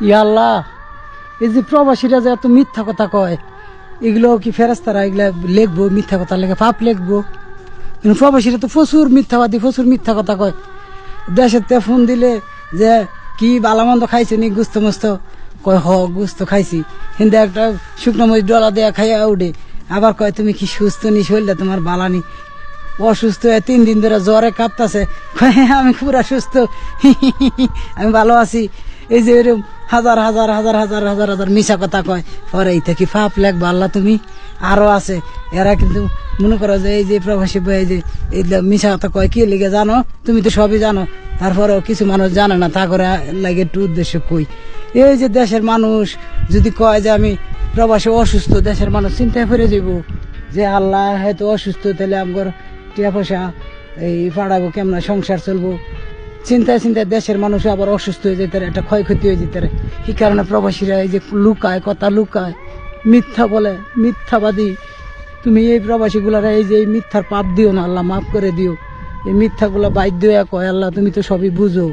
ইয়া আল্লাহ, এই যে প্রবাসীরা যে এত মিথ্যা কথা কয়, এগুলো কি ফেরেশতারা এগুলা লিখবো? মিথ্যা কথা লেখে পাপ লিখবো? কিন্তু প্রবাসীরা তো প্রচুর মিথ্যাবাদী, প্রচুর মিথ্যা কথা কয়। দেশের তে ফোন দিলে যে কি বালামন্দ খাইছে নি, গুস্ত মুস্ত, কয় হ গুস্ত খাইছি, কিন্তু একটা শুকনো মরিচ ডলা দেয়া খাইয়া উঠে আবার কয় তুমি কি সুস্থ নি, শরীরটা তোমার বালানি, অসুস্থ হয়ে 3 দিন ধরে জ্বরে কাঁপতাছে, আমি পুরা সুস্থ, আমি ভালো আছি। এই যে এরকম হাজার হাজার হাজার হাজার হাজার হাজার মিশা কথা কয়, পরে এই থেকে পাপ লেখবা আল্লাহ তুমি। আরো আছে এরা কিন্তু মনে করো যে এই যে প্রবাসী এই যে এই মিশা কথা কয় কি লিগে জানো? তুমি তো সবই জানো, তারপরেও কিছু মানুষ জানে না, তা করে লাগে একটু উদ্দেশ্য কই। এই যে দেশের মানুষ যদি কয় যে আমি প্রবাসী অসুস্থ, দেশের মানুষ চিন্তায় পড়ে যাব যে আল্লাহ হয়তো অসুস্থ, তাহলে আমার টিয়া পয়সা এই পাড়াবো, কেমন সংসার চলবো, চিন্তায় চিন্তায় দেশের মানুষ আবার অসুস্থ হয়ে যেতে, একটা ক্ষয়ক্ষতি হয়ে যেতে। কি কারণে প্রবাসীরা এই যে লুকায়, কথা লুকায়, মিথ্যা বলে, মিথ্যাবাদী। তুমি এই প্রবাসীগুলারা এই যে এই মিথ্যার পাপ দিও না, আল্লাহ মাফ করে দিও। এই মিথ্যাগুলা বাধ্য হয়ে কয় আল্লাহ তুমি তো সবই বুঝো।